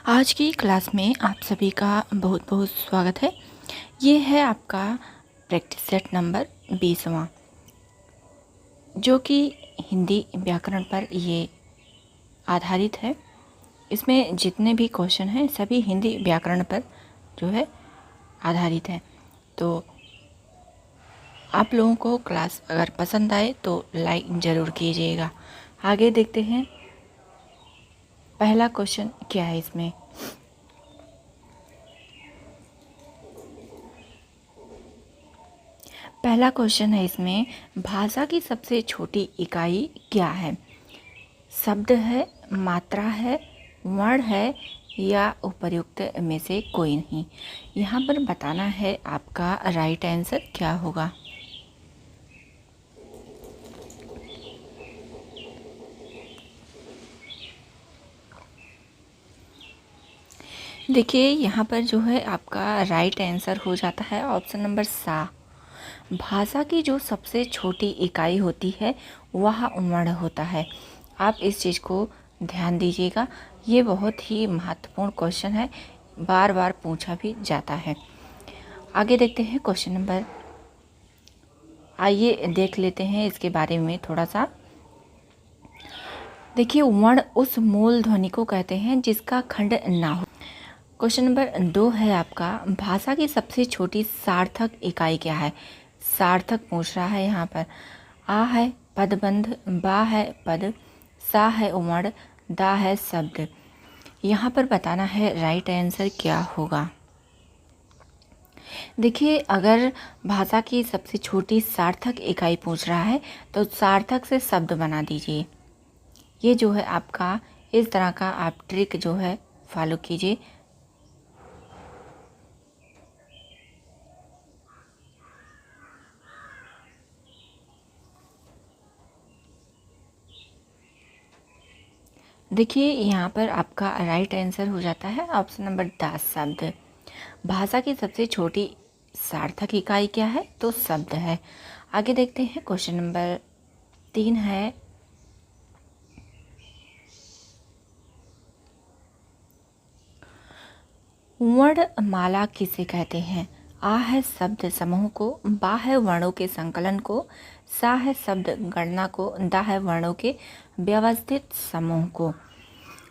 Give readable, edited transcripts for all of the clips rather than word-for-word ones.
आज की क्लास में आप सभी का बहुत बहुत स्वागत है। ये है आपका प्रैक्टिस सेट नंबर 20वां, जो कि हिंदी व्याकरण पर ये आधारित है। इसमें जितने भी क्वेश्चन हैं सभी हिंदी व्याकरण पर जो है आधारित है। तो आप लोगों को क्लास अगर पसंद आए तो लाइक ज़रूर कीजिएगा। आगे देखते हैं पहला क्वेश्चन क्या है इसमें। पहला क्वेश्चन है इसमें, भाषा की सबसे छोटी इकाई क्या है? शब्द है, मात्रा है, वर्ण है या उपर्युक्त में से कोई नहीं। यहाँ पर बताना है आपका राइट आंसर क्या होगा। देखिए यहाँ पर जो है आपका राइट आंसर हो जाता है ऑप्शन नंबर सा। भाषा की जो सबसे छोटी इकाई होती है वह वर्ण होता है। आप इस चीज़ को ध्यान दीजिएगा, ये बहुत ही महत्वपूर्ण क्वेश्चन है, बार बार पूछा भी जाता है। आगे देखते हैं क्वेश्चन नंबर, आइए देख लेते हैं इसके बारे में थोड़ा सा। देखिए वर्ण उस मूल ध्वनि को कहते हैं जिसका खंड ना हो। क्वेश्चन नंबर 2 है आपका, भाषा की सबसे छोटी सार्थक इकाई क्या है? सार्थक पूछ रहा है यहाँ पर। आ है पदबंध, बा है पद, सा है वर्ण, दा है शब्द। यहाँ पर बताना है राइट आंसर क्या होगा। देखिए अगर भाषा की सबसे छोटी सार्थक इकाई पूछ रहा है तो सार्थक से शब्द बना दीजिए। ये जो है आपका इस तरह का आप ट्रिक जो है फॉलो कीजिए। देखिए यहाँ पर आपका राइट आंसर हो जाता है ऑप्शन नंबर 10 शब्द। भाषा की सबसे छोटी सार्थक इकाई क्या है? तो शब्द है। आगे देखते हैं क्वेश्चन नंबर 3 है, वर्णमाला किसे कहते हैं? आ है शब्द समूह को, बा है वर्णों के संकलन को, सा है शब्द गणना को, दा है वर्णों के व्यवस्थित समूह को।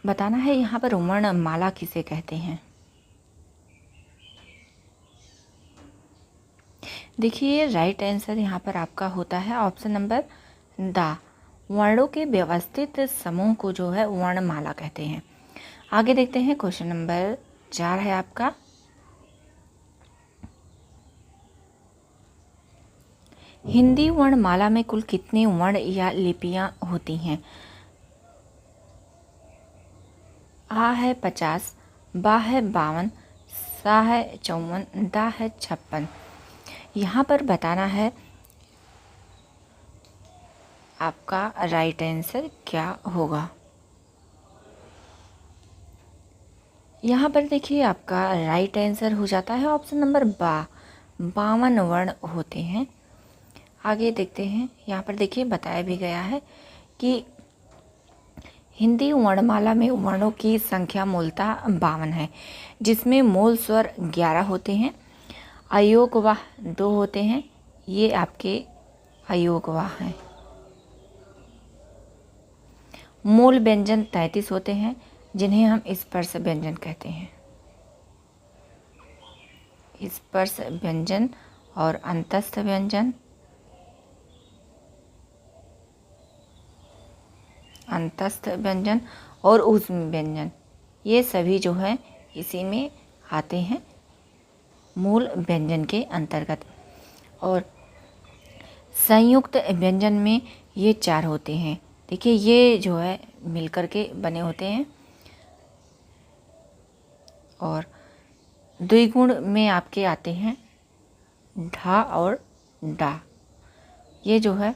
बताना है यहाँ पर वर्णमाला किसे कहते हैं। देखिए राइट आंसर यहाँ पर आपका होता है ऑप्शन नंबर दा। वर्णों के व्यवस्थित समूह को जो है वर्णमाला कहते हैं। आगे देखते हैं क्वेश्चन नंबर 4 है आपका, हिंदी वर्णमाला में कुल कितने वर्ण या लिपियां होती हैं? आ है 50, बा है 52, सा है 54, दा है 56। यहाँ पर बताना है आपका राइट आंसर क्या होगा। यहाँ पर देखिए आपका राइट आंसर हो जाता है ऑप्शन नंबर 52 वर्ण होते हैं। आगे देखते हैं, यहाँ पर देखिए बताया भी गया है कि हिंदी वर्णमाला में वर्णों की संख्या मूलतः 52 है, जिसमें मूल स्वर 11 होते हैं, अयोगवाह 2 होते हैं। ये आपके अयोगवाह हैं। मूल व्यंजन 33 होते हैं, जिन्हें हम स्पर्श व्यंजन कहते हैं। स्पर्श व्यंजन और अंतस्थ व्यंजन, अंतस्थ व्यंजन और ऊष्म व्यंजन, ये सभी जो है इसी में आते हैं मूल व्यंजन के अंतर्गत। और संयुक्त व्यंजन में ये 4 होते हैं। देखिए ये जो है मिलकर के बने होते हैं। और द्विगुण में आपके आते हैं ढा और डा। ये जो है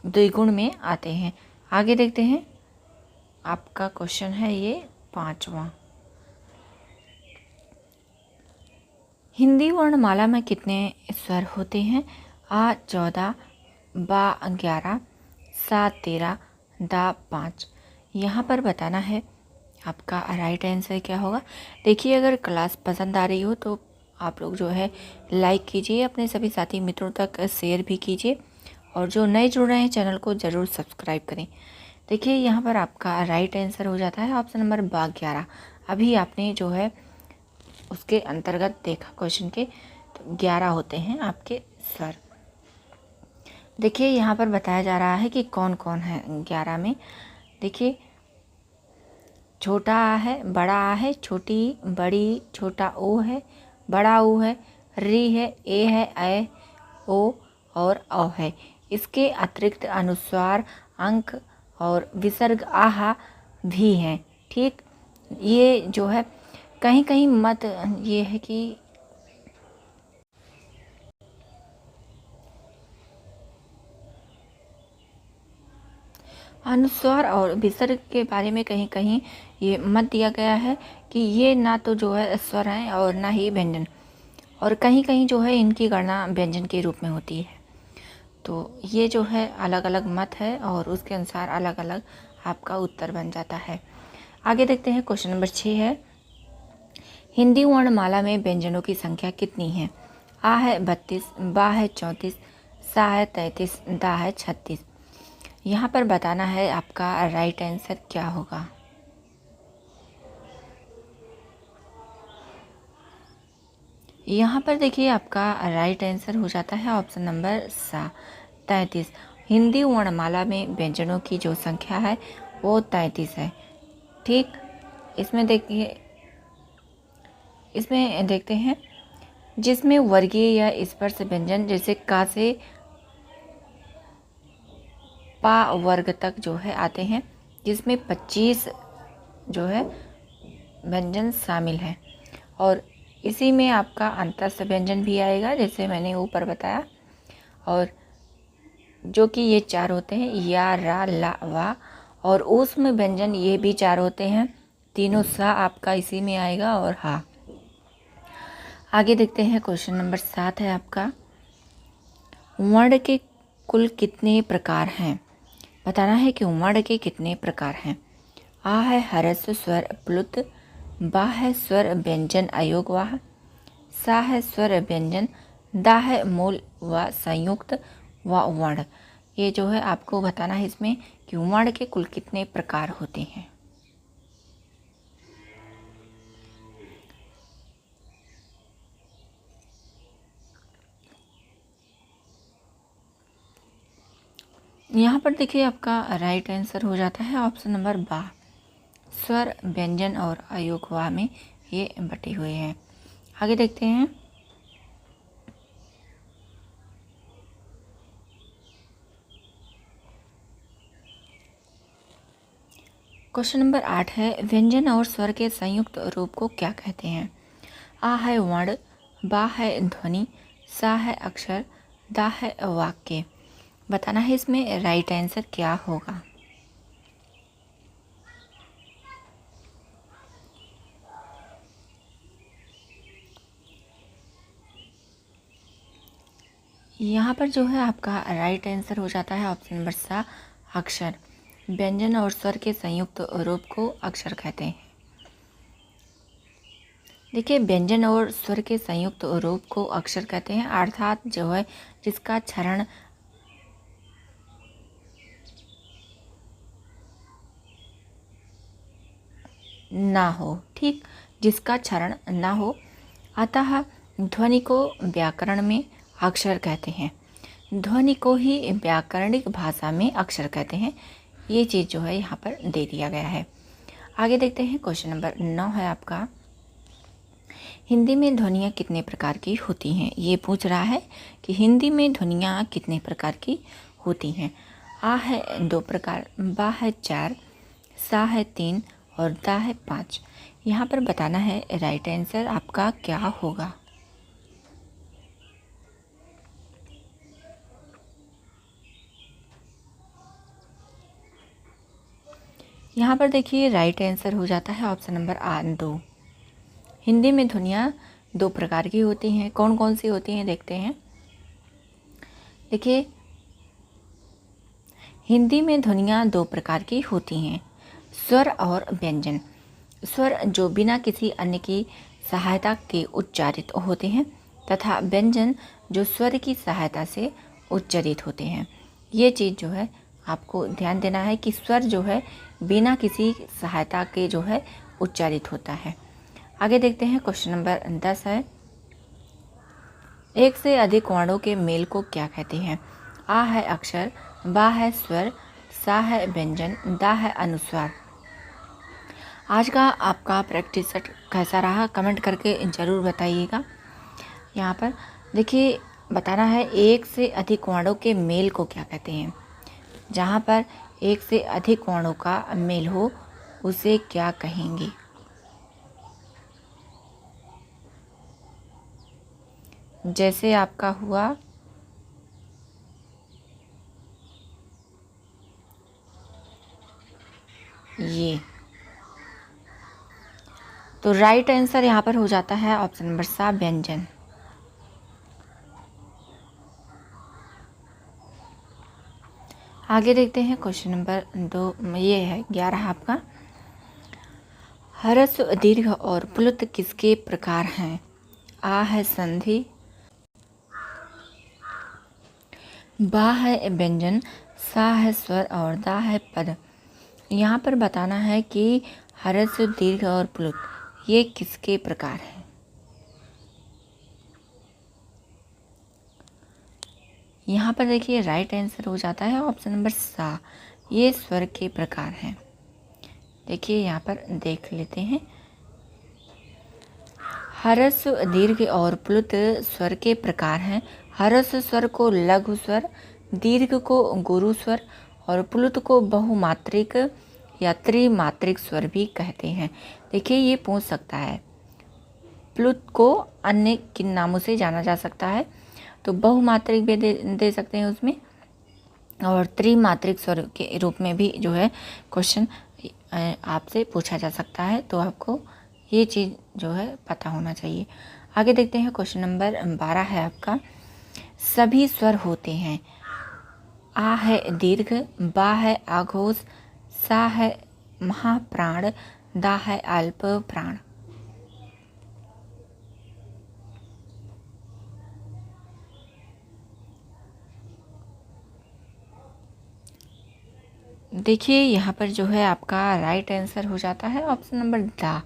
द्विगुण में आते हैं। आगे देखते हैं, आपका क्वेश्चन है ये 5वां। हिंदी वर्णमाला में कितने स्वर होते हैं? आ 14, बा 11, सा 13, दा 5। यहाँ पर बताना है आपका राइट आंसर क्या होगा। देखिए, अगर क्लास पसंद आ रही हो तो आप लोग जो है लाइक कीजिए, अपने सभी साथी मित्रों तक शेयर भी कीजिए, और जो नए जुड़ रहे हैं चैनल को ज़रूर सब्सक्राइब करें। देखिए, यहाँ पर आपका राइट आंसर हो जाता है ऑप्शन नंबर बा 11। अभी आपने जो है उसके अंतर्गत देखा क्वेश्चन के, तो 11 होते हैं आपके स्वर। देखिए, यहाँ पर बताया जा रहा है कि कौन कौन है 11 में। देखिए, छोटा आ है, बड़ा आ है, छोटी बड़ी, छोटा ओ है, बड़ा ओ है, री है, ए है, ऐ, ओ और औ है। इसके अतिरिक्त अनुस्वार, अंक और विसर्ग आहा भी हैं। ठीक, ये जो है कहीं कहीं मत ये है कि अनुस्वार और विसर्ग के बारे में कहीं कहीं ये मत दिया गया है कि ये ना तो जो है स्वर हैं और ना ही व्यंजन, और कहीं कहीं जो है इनकी गणना व्यंजन के रूप में होती है। तो ये जो है अलग अलग मत है और उसके अनुसार अलग अलग आपका उत्तर बन जाता है। आगे देखते हैं, क्वेश्चन नंबर 6 है, हिंदी वर्णमाला में व्यंजनों की संख्या कितनी है? आ है 32, बा है 34, सा है 33, दा है 36। यहाँ पर बताना है आपका राइट आंसर क्या होगा। यहाँ पर देखिए, आपका राइट आंसर हो जाता है ऑप्शन नंबर सा 33। हिंदी वर्णमाला में व्यंजनों की जो संख्या है वो 33 है। ठीक, इसमें देखिए, इसमें देखते हैं, जिसमें वर्गीय या स्पर्श व्यंजन जैसे का से पा वर्ग तक जो है आते हैं, जिसमें 25 जो है व्यंजन शामिल हैं, और इसी में आपका अंतस्थ व्यंजन भी आएगा जैसे मैंने ऊपर बताया, और जो कि ये 4 होते हैं, या, रा, ला, वा, और ऊष्म व्यंजन ये भी 4 होते हैं, तीनों सा आपका इसी में आएगा, और हा। आगे देखते हैं, क्वेश्चन नंबर 7 है आपका, वर्ण के कुल कितने प्रकार हैं? बताना है कि वर्ण के कितने प्रकार हैं। आ है ह्रस्व स्वर प्लुत, बा है स्वर व्यंजन अयोगवाह, सा है स्वर व्यंजन, दा है मूल व संयुक्त व वर्ण। ये जो है आपको बताना है इसमें कि वर्ण के कुल कितने प्रकार होते हैं। यहाँ पर देखिए, आपका राइट आंसर हो जाता है ऑप्शन नंबर बा। स्वर व्यंजन और अयोगवा में ये बटे हुए हैं। आगे देखते हैं, क्वेश्चन नंबर 8 है, व्यंजन और स्वर के संयुक्त रूप को क्या कहते हैं? आ है वर्ण, बा है ध्वनि, सा है अक्षर, दा है वाक्य। बताना है इसमें राइट आंसर क्या होगा। यहाँ पर जो है आपका राइट आंसर हो जाता है ऑप्शन नंबर सा, अक्षर। व्यंजन और स्वर के संयुक्त रूप को अक्षर कहते हैं। देखिए, व्यंजन और स्वर के संयुक्त रूप को अक्षर कहते हैं, अर्थात जो है जिसका क्षरण ना हो। ठीक, जिसका क्षरण ना हो। अतः ध्वनि को व्याकरण में अक्षर कहते हैं। ध्वनि को ही व्याकरणिक भाषा में अक्षर कहते हैं। ये चीज़ जो है यहाँ पर दे दिया गया है। आगे देखते हैं, क्वेश्चन नंबर 9 है आपका, हिंदी में ध्वनियाँ कितने प्रकार की होती हैं? ये पूछ रहा है कि हिंदी में ध्वनियाँ कितने प्रकार की होती हैं। आ है 2 प्रकार, बा है 4, सा है 3 और दा है 5। यहाँ पर बताना है राइट आंसर आपका क्या होगा। यहाँ पर देखिए, राइट आंसर हो जाता है ऑप्शन नंबर 2। हिंदी में ध्वनियाँ दो प्रकार की होती हैं। कौन कौन सी होती हैं देखते हैं। देखिए, हिंदी में ध्वनियाँ दो प्रकार की होती हैं, स्वर और व्यंजन। स्वर जो बिना किसी अन्य की सहायता के उच्चारित होते हैं तथा व्यंजन जो स्वर की सहायता से उच्चारित होते हैं। ये चीज़ जो है आपको ध्यान देना है कि स्वर जो है बिना किसी सहायता के जो है उच्चारित होता है। आगे देखते हैं, क्वेश्चन नंबर 10 है, एक से अधिक वर्णों के मेल को क्या कहते हैं। आ है अक्षर, बा है स्वर, सा है व्यंजन, दा है अनुस्वार। आज का आपका प्रैक्टिस सेट कैसा रहा कमेंट करके ज़रूर बताइएगा। यहाँ पर देखिए बताना है एक से अधिक वर्णों के मेल को क्या कहते हैं। जहाँ पर एक से अधिक वर्णों का मेल हो उसे क्या कहेंगे। जैसे आपका हुआ ये, तो राइट आंसर यहाँ पर हो जाता है ऑप्शन नंबर सा, व्यंजन। आगे देखते हैं क्वेश्चन नंबर 2, ये है 11 आपका, ह्रस्व दीर्घ और प्लुत किसके प्रकार हैं। आ है संधि, बा है व्यंजन, सा है स्वर और दा है पद। यहाँ पर बताना है कि ह्रस्व दीर्घ और प्लुत ये किसके प्रकार हैं। यहाँ पर देखिए राइट आंसर हो जाता है ऑप्शन नंबर सा, ये स्वर के प्रकार हैं। देखिए यहाँ पर देख लेते हैं, ह्रस्व दीर्घ और प्लुत स्वर के प्रकार हैं। ह्रस्व स्वर को लघु स्वर, दीर्घ को गुरु स्वर और प्लुत को बहुमात्रिक या त्रिमात्रिक स्वर भी कहते हैं। देखिए ये पूछ सकता है, प्लुत को अन्य किन नामों से जाना जा सकता है, तो बहुमात्रिक भी दे सकते हैं उसमें, और त्रिमात्रिक स्वर के रूप में भी जो है क्वेश्चन आपसे पूछा जा सकता है। तो आपको ये चीज़ जो है पता होना चाहिए। आगे देखते हैं, क्वेश्चन नंबर 12 है आपका, सभी स्वर होते हैं। आ है दीर्घ, बा है आघोष, सा है महाप्राण, दा है अल्प प्राण। देखिए यहाँ पर जो है आपका राइट आंसर हो जाता है ऑप्शन नंबर दा,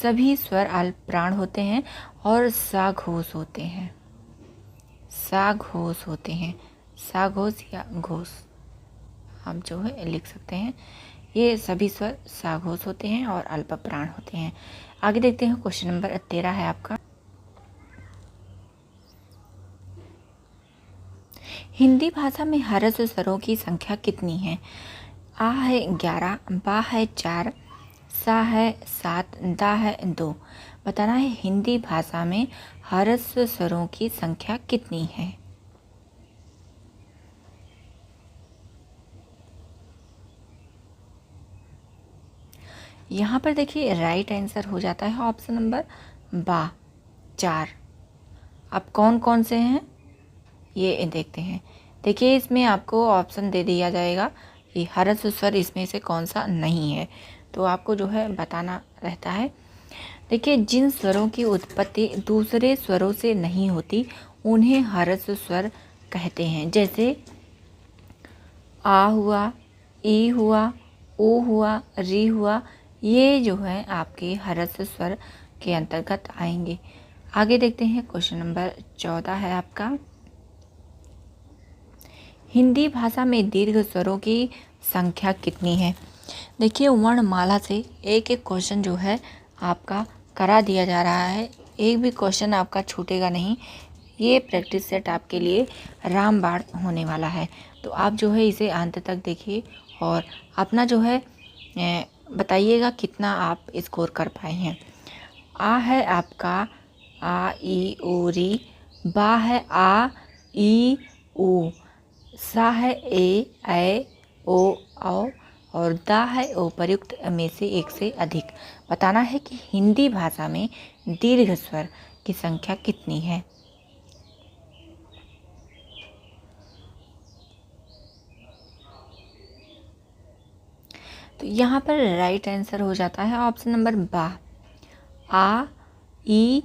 सभी स्वर अल्प प्राण होते हैं और साघोष होते हैं। साघोष होते हैं, साघोष या घोष आप जो है लिख सकते हैं। ये सभी स्वर साघोष होते हैं और अल्प प्राण होते हैं। आगे देखते हैं, क्वेश्चन नंबर 13 है आपका, हिंदी भाषा में ह्रस्व स्वरों की संख्या कितनी है। आ है 11, बा है 4, सा है 7, दा है 2। बताना है हिंदी भाषा में ह्रस्व स्वरों की संख्या कितनी है। यहाँ पर देखिए राइट आंसर हो जाता है ऑप्शन नंबर बा, 4। अब कौन कौन से हैं ये देखते हैं। देखिए इसमें आपको ऑप्शन दे दिया जाएगा कि ह्रस्व स्वर इसमें से कौन सा नहीं है, तो आपको जो है बताना रहता है। देखिए जिन स्वरों की उत्पत्ति दूसरे स्वरों से नहीं होती उन्हें ह्रस्व स्वर कहते हैं। जैसे आ हुआ, ई हुआ, ओ हुआ, री हुआ, ये जो है आपके ह्रस्व स्वर के अंतर्गत आएंगे। आगे देखते हैं, क्वेश्चन नंबर 14 है आपका, हिंदी भाषा में दीर्घ स्वरों की संख्या कितनी है। देखिए वर्णमाला से एक एक क्वेश्चन जो है आपका करा दिया जा रहा है, एक भी क्वेश्चन आपका छूटेगा नहीं। ये प्रैक्टिस सेट आपके लिए रामबाण होने वाला है, तो आप जो है इसे अंत तक देखिए और अपना जो है बताइएगा कितना आप स्कोर कर पाए हैं। आ है आपका आ ई ओ री, बा है आ ई ऊ, सा है ए ओ औ और दा है उपर्युक्त में से एक से अधिक। बताना है कि हिंदी भाषा में दीर्घ स्वर की संख्या कितनी है? तो यहाँ पर राइट आंसर हो जाता है ऑप्शन नंबर बा। आ, ई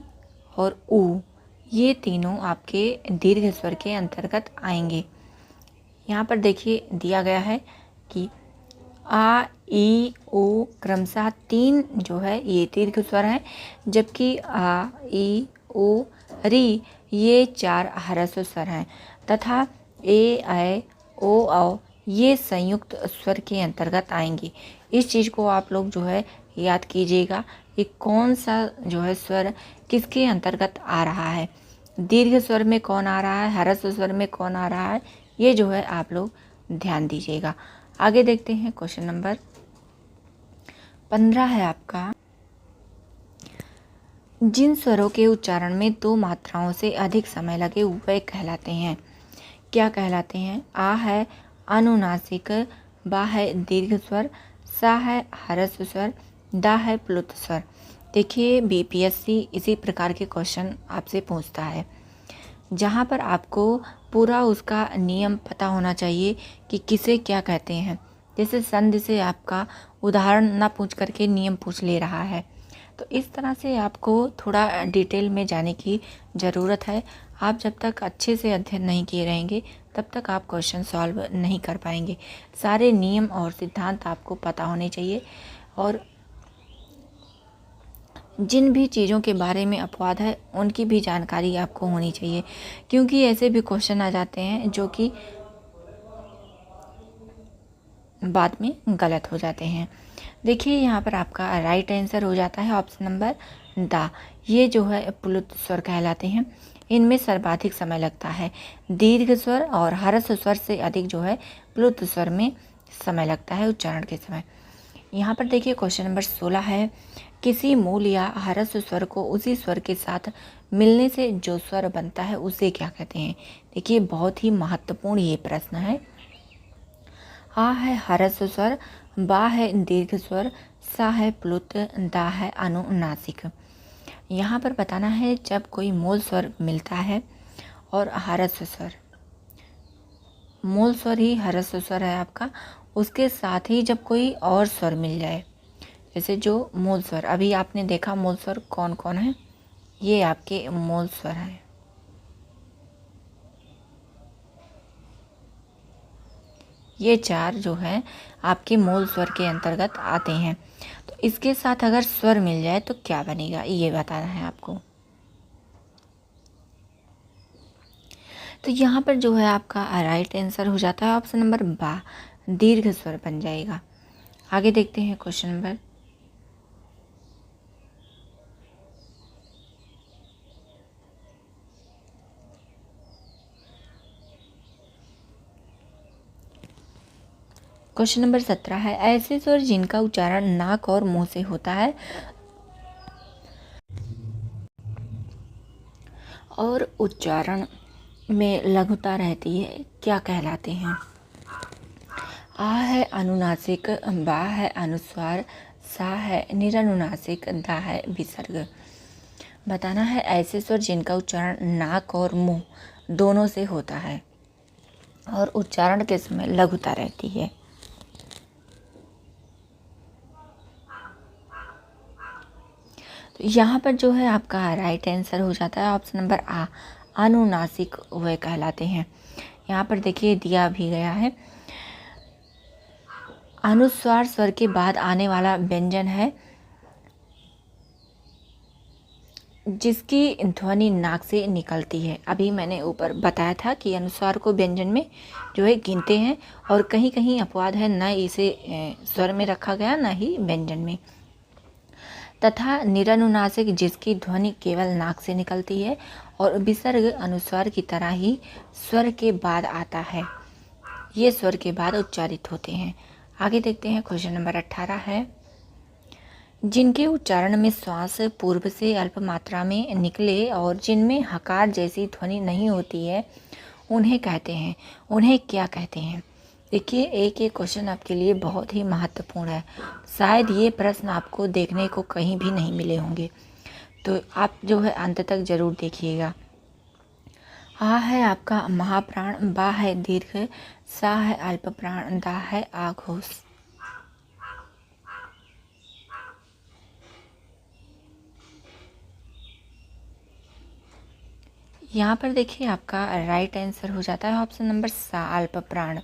और ऊ ये तीनों आपके दीर्घ स्वर के अंतर्गत आएंगे। यहाँ पर देखिए दिया गया है कि आ, ई, ओ क्रमशः 3 जो है ये दीर्घ स्वर हैं, जबकि आ, ई, ओ, री ये 4 ह्रस्व स्वर हैं तथा ए, ऐ, ओ, औ ये संयुक्त स्वर के अंतर्गत आएंगे। इस चीज़ को आप लोग जो है याद कीजिएगा कि कौन सा जो है स्वर किसके अंतर्गत आ रहा है, दीर्घ स्वर में कौन आ रहा है, ह्रस्व स्वर में कौन आ रहा है, ये जो है आप लोग ध्यान दीजिएगा। आगे देखते हैं क्वेश्चन नंबर 15 है आपका। जिन स्वरों के उच्चारण में 2 मात्राओं से अधिक समय लगे वे कहलाते हैं। क्या कहलाते हैं? आ है अनुनासिक, बा है दीर्घ स्वर, सा है ह्रस्व स्वर, दा है प्लुत स्वर। देखिए बीपीएससी इसी प्रकार के क्वेश्चन आपसे पूछता है, जहाँ पर आपको पूरा उसका नियम पता होना चाहिए कि किसे क्या कहते हैं। जैसे संधि से आपका उदाहरण ना पूछ करके नियम पूछ ले रहा है, तो इस तरह से आपको थोड़ा डिटेल में जाने की ज़रूरत है। आप जब तक अच्छे से अध्ययन नहीं किए रहेंगे तब तक आप क्वेश्चन सॉल्व नहीं कर पाएंगे। सारे नियम और सिद्धांत आपको पता होने चाहिए और जिन भी चीज़ों के बारे में अपवाद है उनकी भी जानकारी आपको होनी चाहिए, क्योंकि ऐसे भी क्वेश्चन आ जाते हैं जो कि बाद में गलत हो जाते हैं। देखिए यहाँ पर आपका राइट आंसर हो जाता है ऑप्शन नंबर दा। ये जो है प्लुत स्वर कहलाते हैं। इनमें सर्वाधिक समय लगता है। दीर्घ स्वर और ह्रस्व स्वर से अधिक जो है प्लुत स्वर में समय लगता है उच्चारण के समय। यहाँ पर देखिए क्वेश्चन नंबर 16 है। किसी मूल या ह्रस्व स्वर को उसी स्वर के साथ मिलने से जो स्वर बनता है उसे क्या कहते हैं? देखिए बहुत ही महत्वपूर्ण ये प्रश्न है। आ है ह्रस्व स्वर, बा है दीर्घ स्वर, सा है प्लुत, दा है अनुनासिक। यहाँ पर बताना है जब कोई मूल स्वर मिलता है और ह्रस्व स्वर, मूल स्वर ही ह्रस्व स्वर है आपका, उसके साथ ही जब कोई और स्वर मिल जाए, जैसे जो मूल स्वर अभी आपने देखा मूल स्वर कौन कौन है, ये आपके मूल स्वर हैं। ये 4 जो है आपके मूल स्वर के अंतर्गत आते हैं। तो इसके साथ अगर स्वर मिल जाए तो क्या बनेगा ये बताना है आपको। तो यहाँ पर जो है आपका राइट आंसर हो जाता है ऑप्शन नंबर बा, दीर्घ स्वर बन जाएगा। आगे देखते हैं क्वेश्चन नंबर क्वेश्चन नंबर 17 है। ऐसे स्वर जिनका उच्चारण नाक और मुंह से होता है और उच्चारण में लघुता रहती है क्या कहलाते हैं? आ है अनुनासिक, बा है अनुस्वार, सा है निरनुनासिक, दा है विसर्ग। बताना है ऐसे स्वर जिनका उच्चारण नाक और मुंह दोनों से होता है और उच्चारण के समय लघुता रहती है। तो यहाँ पर जो है आपका राइट आंसर हो जाता है ऑप्शन नंबर आ, अनुनासिक वे कहलाते हैं। यहाँ पर देखिए दिया भी गया है, अनुस्वार स्वर के बाद आने वाला व्यंजन है जिसकी ध्वनि नाक से निकलती है। अभी मैंने ऊपर बताया था कि अनुस्वार को व्यंजन में जो है गिनते हैं और कहीं कहीं अपवाद है, न इसे स्वर में रखा गया न ही व्यंजन में। तथा निरनुनासिक जिसकी ध्वनि केवल नाक से निकलती है और विसर्ग अनुस्वार की तरह ही स्वर के बाद आता है, ये स्वर के बाद उच्चारित होते हैं। आगे देखते हैं क्वेश्चन नंबर 18 है। जिनके उच्चारण में श्वास पूर्व से अल्प मात्रा में निकले और जिनमें हकार जैसी ध्वनि नहीं होती है उन्हें कहते हैं, उन्हें क्या कहते हैं? देखिए एक क्वेश्चन आपके लिए बहुत ही महत्वपूर्ण है। शायद ये प्रश्न आपको देखने को कहीं भी नहीं मिले होंगे। तो आप जो है अंत तक ज़रूर देखिएगा। आ है आपका महाप्राण, बा है दीर्घ, सा है अल्प प्राण, दा है आघोष। यहाँ पर देखिए आपका राइट आंसर हो जाता है ऑप्शन नंबर सा, अल्प प्राण।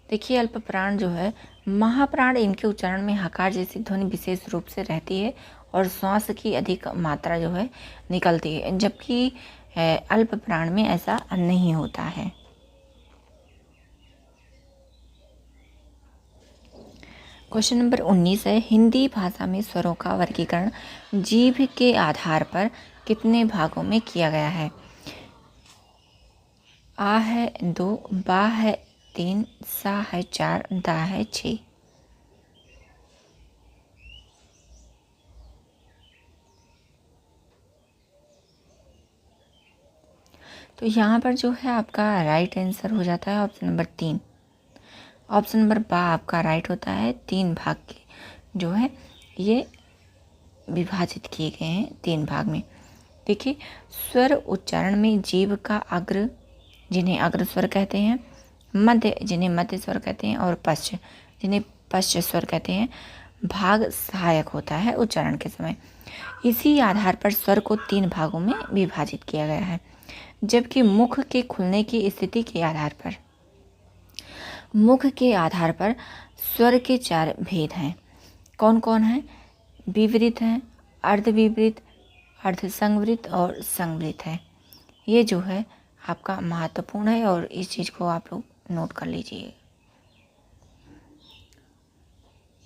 देखिए अल्प प्राण जो है, महाप्राण, इनके उच्चारण में हकार जैसी ध्वनि विशेष रूप से रहती है और श्वास की अधिक मात्रा जो है निकलती है, जबकि अल्प प्राण में ऐसा नहीं होता है। क्वेश्चन नंबर 19 है, हिंदी भाषा में स्वरों का वर्गीकरण जीभ के आधार पर कितने भागों में किया गया है? आ है 2, बा है 3, सा है 4, दा है 6। तो यहाँ पर जो है आपका राइट आंसर हो जाता है ऑप्शन नंबर 3। ऑप्शन नंबर बा आपका राइट होता है। 3 भाग के जो है ये विभाजित किए गए हैं 3 भाग में। देखिए स्वर उच्चारण में जीभ का अग्र, जिन्हें अग्र स्वर कहते हैं, मध्य, जिन्हें मध्य स्वर कहते हैं, और पश्च, जिन्हें पश्च स्वर कहते हैं, भाग सहायक होता है उच्चारण के समय। इसी आधार पर स्वर को 3 भागों में विभाजित किया गया है, जबकि मुख के खुलने की स्थिति के आधार पर, मुख के आधार पर स्वर के 4 भेद हैं। कौन कौन है? विवृत है, अर्धविवृत, अर्धसंवृत और संवृत है। ये जो है आपका महत्वपूर्ण है और इस चीज़ को आप लोग नोट कर लीजिए।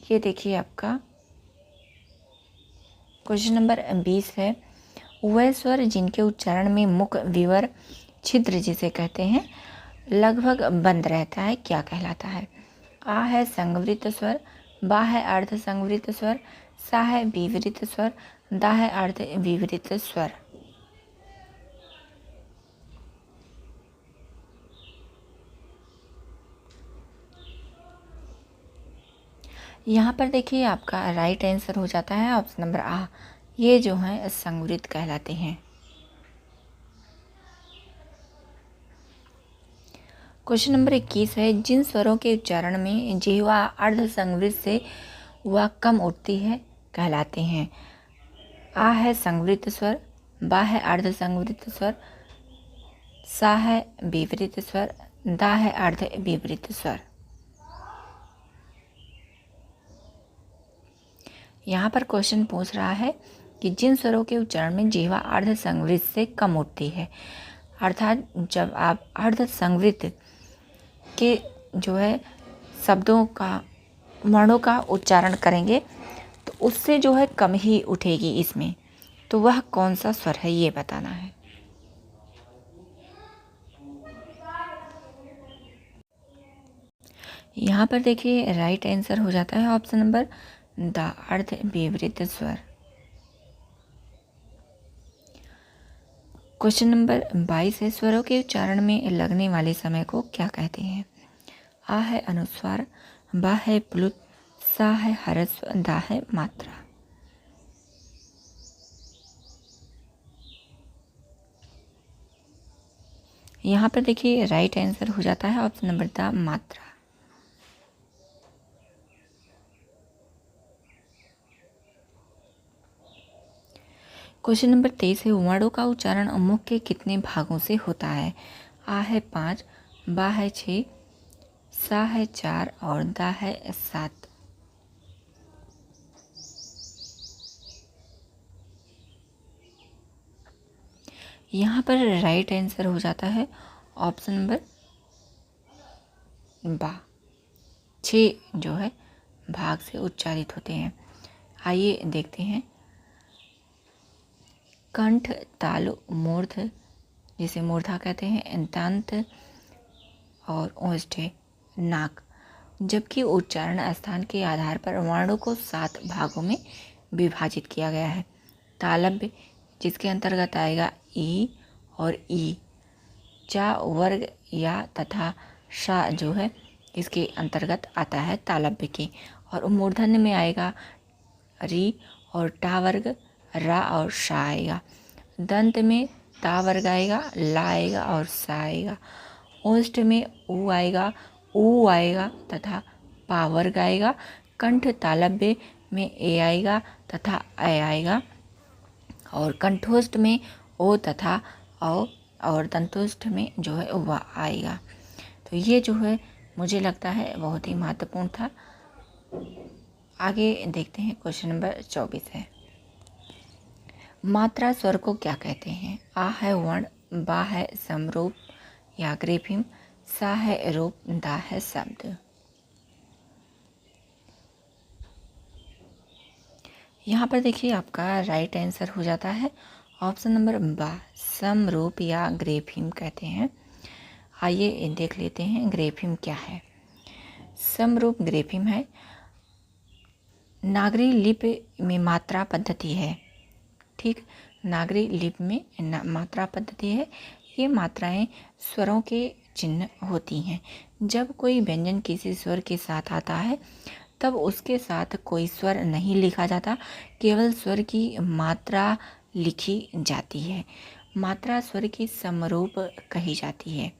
ये देखिए आपका क्वेश्चन नंबर 20 है, वह स्वर जिनके उच्चारण में मुख विवर, छिद्र जिसे कहते हैं, लगभग बंद रहता है, क्या कहलाता है? आ है संवृत स्वर, बा है अर्ध संवृत स्वर, सा है विवृत स्वर, दा है अर्ध विवृत स्वर। यहाँ पर देखिए आपका राइट आंसर हो जाता है ऑप्शन नंबर आ, ये जो है संवृत कहलाते हैं। क्वेश्चन नंबर 21 है, जिन स्वरों के उच्चारण में जिह्वा अर्ध संवृत से वह कम उठती है कहलाते हैं? आ है संवृत स्वर, बा है अर्ध संवृत स्वर, सा है विवृत स्वर, दा है अर्ध विवृत स्वर। यहाँ पर क्वेश्चन पूछ रहा है कि जिन स्वरों के उच्चारण में जिह्वा अर्ध संवृत से कम उठती है, अर्थात जब आप अर्ध संवृत के जो है शब्दों का, वर्णों का उच्चारण करेंगे तो उससे जो है कम ही उठेगी इसमें, तो वह कौन सा स्वर है ये बताना है। यहाँ पर देखिए राइट आंसर हो जाता है ऑप्शन नंबर द, अर्ध विवृत स्वर। क्वेश्चन नंबर 22 है, स्वरों के उच्चारण में लगने वाले समय को क्या कहते हैं? आ है अनुस्वार, बा है प्लुत, सा है ह्रस्व, दा है मात्रा। यहाँ पर देखिए राइट आंसर हो जाता है ऑप्शन नंबर द, मात्रा। क्वेश्चन नंबर 23 है, वर्णों का उच्चारण मुख के कितने भागों से होता है? आ है 5, बा है 6, सा है 4 और दा है 7। यहाँ पर राइट आंसर हो जाता है ऑप्शन नंबर बा, 6 जो है भाग से उच्चारित होते हैं। आइए देखते हैं। कंठ, तालु, मूर्ध जिसे मूर्धा कहते हैं, दंत और ओष्ठ्य, नाक। जबकि उच्चारण स्थान के आधार पर वर्णों को 7 भागों में विभाजित किया गया है। तालव्य जिसके अंतर्गत आएगा ई और ई, चा वर्ग या तथा शा जो है इसके अंतर्गत आता है तालव्य के, और मूर्धन्य में आएगा री और टा वर्ग रा और शा आएगा। दंत में ता वर्ग आएगा, ला आएगा और सा आएगा। ओष्ठ में ऊ आएगा, ऊ आएगा तथा पा वर्ग आएगा। कंठ तालव्य में ए आएगा तथा ऐ आएगा और कंठोष्ठ में ओ तथा औ और दंतोष्ठ में जो है वह आएगा। तो ये जो है मुझे लगता है बहुत ही महत्वपूर्ण था। आगे देखते हैं, क्वेश्चन नंबर 24 है। मात्रा स्वर को क्या कहते हैं? आ है वर्ण, बा है समरूप या ग्रेफिम, सा है रूप, दा है शब्द। यहाँ पर देखिए आपका राइट आंसर हो जाता है ऑप्शन नंबर बा, समरूप या ग्रेफिम कहते हैं। आइए देख लेते हैं ग्रेफिम क्या है। समरूप ग्रेफिम है, नागरी लिपि में मात्रा पद्धति है। ठीक, नागरी लिपि में मात्रा पद्धति है। ये मात्राएं स्वरों के चिन्ह होती हैं। जब कोई व्यंजन किसी स्वर के साथ आता है तब उसके साथ कोई स्वर नहीं लिखा जाता, केवल स्वर की मात्रा लिखी जाती है। मात्रा स्वर की समरूप कही जाती है।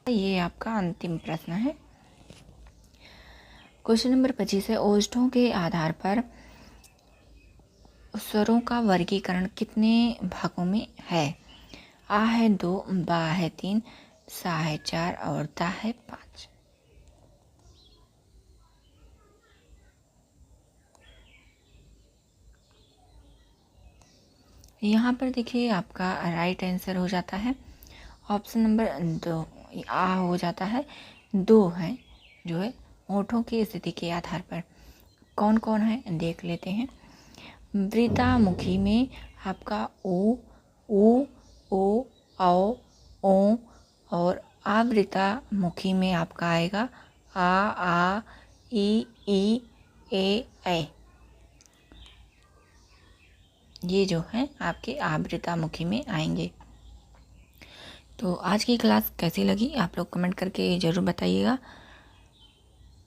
ये आपका अंतिम प्रश्न है। क्वेश्चन नंबर 25 है। ओष्ठों के आधार पर स्वरों का वर्गीकरण कितने भागों में है? आ है 2, बा है 3, सा है 4 और ता है 5। यहाँ पर देखिए आपका राइट आंसर हो जाता है ऑप्शन नंबर 2, आ हो जाता है। 2 है जो है ओठों की स्थिति के आधार पर। कौन कौन है देख लेते हैं। वृत्तामुखी में आपका ऊ, ऊ, ओ, औ, ओ और आवृत्तामुखी में आपका आएगा आ, ई, ए। ये जो है आपके आवृत्तामुखी में आएंगे। तो आज की क्लास कैसी लगी आप लोग कमेंट करके ज़रूर बताइएगा।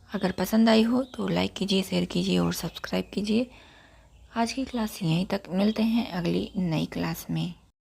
अगर पसंद आई हो तो लाइक कीजिए, शेयर कीजिए और सब्सक्राइब कीजिए। आज की क्लास यहीं तक, मिलते हैं अगली नई क्लास में।